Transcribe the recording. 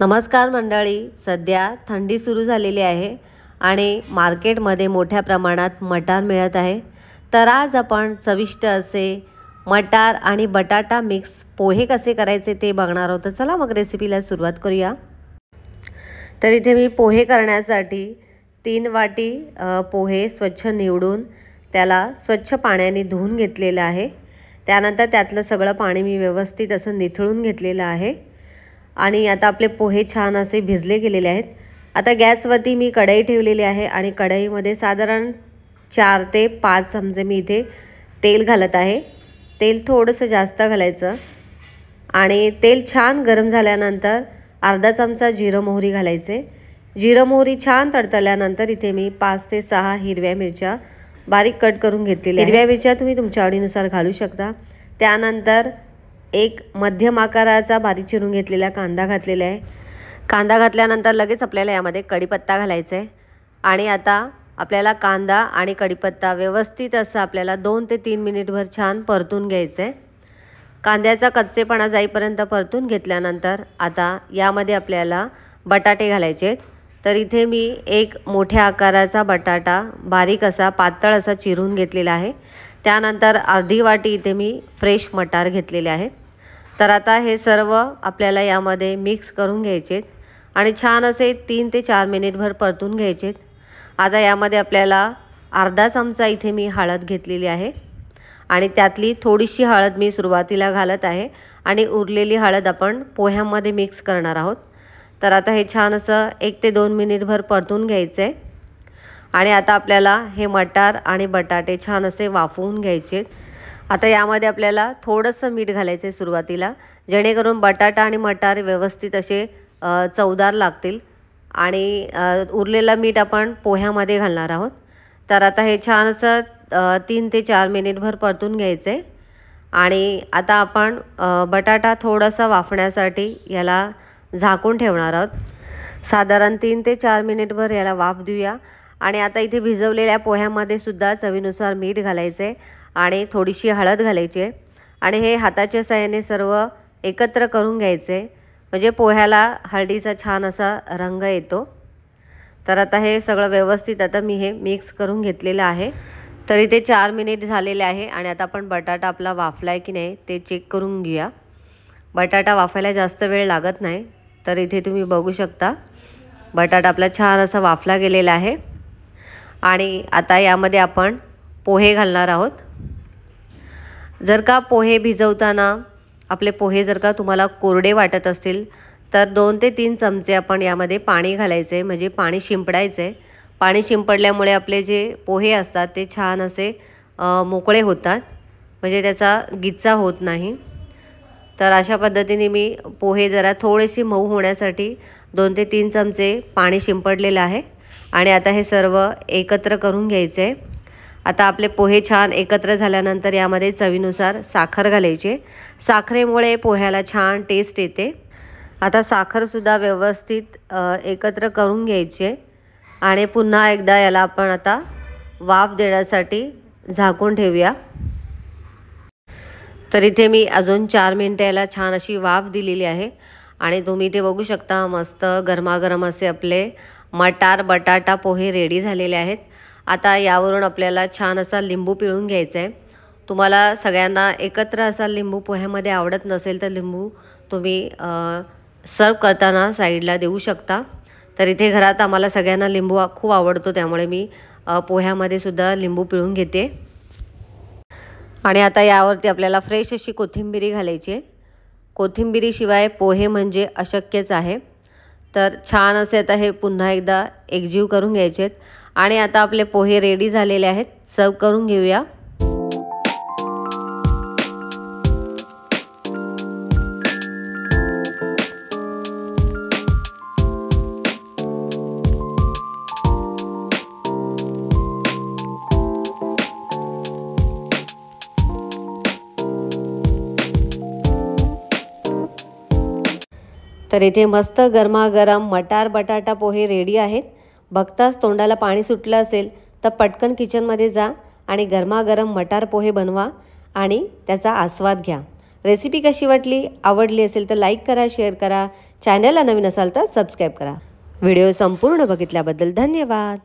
नमस्कार मंडळी, सध्या थंडी सुरू झालेली आहे आणि मार्केटमध्ये मोठ्या प्रमाणात मटार मिळत आहे। तर आज आपण चविष्ट असे मटार आणि बटाटा मिक्स पोहे कसे करायचे ते बघणार आहोत। चला मग रेसिपीला सुरुवात करूया। तर इथे मी पोहे करण्यासाठी 3 वाटी पोहे स्वच्छ निवडून त्याला स्वच्छ पाण्याने धुवून घेतलेलं आहे। त्यानंतर त्यातलं सगळं पाणी मी व्यवस्थित असं निथळून घेतलेलं आहे आणि आता आपले पोहे छान असे भिजले गेलेले आहेत। आता गॅसवरती मी कढई ठेवलेली आहे आणि कढईमध्ये साधारण 4 ते 5 चमचे मी इथे तेल घालत आहे। तेल थोडंसं जास्त घालायचं आणि तेल छान गरम झाल्यानंतर अर्धा चमचा जिरं मोहरी घालायचे। जिरं मोहरी छान तडतरल्यानंतर इथे मी 5 ते 6 हिरव्या मिरच्या बारीक कट करून घेतलेल्या आहेत। हिरव्या मिरच्या तुम्ही तुमच्या आवडीनुसार घालू शकता। त्यानंतर एक मध्यम आकाराचा बारीक चिरून घेतलेला कांदा घातलेला आहे। कांदा घातल्यानंतर लगेच आपल्याला यामध्ये कढीपत्ता घालायचा आहे आणि आता आपल्याला कांदा आणि कढीपत्ता व्यवस्थित असं आपल्याला 2 ते 3 मिनिटभर छान परतून घ्यायचं आहे। कांद्याचा कच्चेपणा जाईपर्यंत परतून घेतल्यानंतर आता यामध्ये आपल्याला बटाटे घालायचे आहेत। तर इथे मी एक मोठ्या आकाराचा बटाटा बारीक असा पातळ असा चिरून घेतलेला आहे। त्यानंतर अर्धी वाटी इथे मी फ्रेश मटार घेतलेले आहे। तर आता हे सर्व आपल्याला यामध्ये मिक्स करून घ्यायचे आणि छान असे 3 ते 4 मिनिटभर परतून घ्यायचे। आता यामध्ये आपल्याला अर्धा चमचा इथे मी हळद घेतलेली आहे आणि त्यातली थोडीशी हळद मी सुरुवातीला घालत आहे आणि उरलेली हळद आपण पोह्यांमध्ये मिक्स करणार आहोत। तर आता हे छान असं 1 ते 2 मिनिटभर परतून घ्यायचं आहे आणि आता आपल्याला हे मटार आणि बटाटे छान असे वाफवून घ्यायचे। आता यामध्ये आपल्याला थोडंसं मीठ घालायचं आहे सुरुवातीला, जेणेकरून बटाटा आणि मटार व्यवस्थित असे चवदार लागतील आणि उरलेलं मीठ आपण पोह्यामध्ये घालणार आहोत। तर आता हे छान असं 3 ते 4 मिनिटभर परतून घ्यायचं आहे आणि आता आपण बटाटा थोडासा वाफण्यासाठी याला झाकून ठेवणार आहोत। साधारण 3 ते 4 मिनिटभर याला वाफ देऊया आणि आता इथे भिजवलेल्या पोह्यामध्ये सुद्धा चवीनुसार मीठ घालायचं आहे आणि थोडीशी हळद घालायची आहे आणि हे हाताच्या साहाय्याने सर्व एकत्र करून घ्यायचे, म्हणजे पोह्याला हळदीचा छान असा रंग येतो। तर आता हे सगळं व्यवस्थित आता मी हे मिक्स करून घेतलेलं आहे। तर इथे 4 मिनिट झालेले आहे आणि आता आपण बटाटा आपला वाफला आहे की नाही ते चेक करून घेऊया। बटाटा वाफायला जास्त वेळ लागत नाही। तर इथे तुम्ही बघू शकता बटाटा आपला छान असा वाफला गेलेला आहे आणि आता यामध्ये आपण पोहे घालणार आहोत। जर का पोहे भिजवताना आपले पोहे जर का तुम्हाला कोरडे वाटत असतील तर 2 ते 3 चमचे आपण यामध्ये पाणी घालायचे, म्हणजे पाणी शिंपडायचं आहे। पाणी शिंपडल्यामुळे आपले जे पोहे असतात ते छान असे मोकळे होतात, म्हणजे त्याचा गिच्चा होत नाही। तर अशा पद्धतीने मी पोहे जरा थोडेसे मऊ होण्यासाठी 2 ते 3 चमचे पाणी शिंपडलेलं आहे आणि आता हे सर्व एकत्र करून घ्यायचे आहे। आता आपले पोहे छान एकत्र झाल्यानंतर यामध्ये चवीनुसार साखर घालायची। साखरेमुळे पोह्याला छान टेस्ट येते। आता साखरसुद्धा व्यवस्थित एकत्र करून घ्यायची आणि पुन्हा एकदा याला आपण आता वाफ देण्यासाठी झाकून ठेवूया। तर इथे मी अजून 4 मिनिटं याला छान अशी वाफ दिलेली आहे आणि तुम्ही इथे बघू शकता मस्त गरमागरम असे आपले मटार बटाटा पोहे रेडी झालेले आहेत। आता यावरून आपल्याला छान असा लिंबू पिळून घ्यायचा आहे। तुम्हाला सगळ्यांना एकत्र असा लिंबू पोह्यामध्ये आवडत नसेल तर लिंबू तुम्ही सर्व करताना साईडला देऊ शकता। तर इथे घरात आम्हाला सगळ्यांना लिंबू खूप आवडतो, त्यामुळे मी पोह्यामध्ये सुद्धा लिंबू पिळून घेते आणि आता यावरती आपल्याला फ्रेश अशी कोथिंबीर घालायची आहे। कोथिंबीरीशिवाय पोहे म्हणजे अशक्यच आहे। तर छान असे आता हे पुन्हा एकदा एकजीव करून घ्यायचे आहेत आणि आता आपले पोहे रेडी झालेले आहेत। सर्व करून घेऊया। तर इथे मस्त गरमागरम मटार बटाटा पोहे रेडी आहेत। बघताच तोंडाला पाणी सुटलं असेल तर पटकन किचनमध्ये जा आणि गरमागरम मटार पोहे बनवा आणि त्याचा आस्वाद घ्या। रेसिपी कशी वाटली, आवडली असेल तर लाईक करा, शेअर करा, चॅनलला नवीन असाल तर सबस्क्राईब करा। व्हिडिओ संपूर्ण बघितल्याबद्दल धन्यवाद।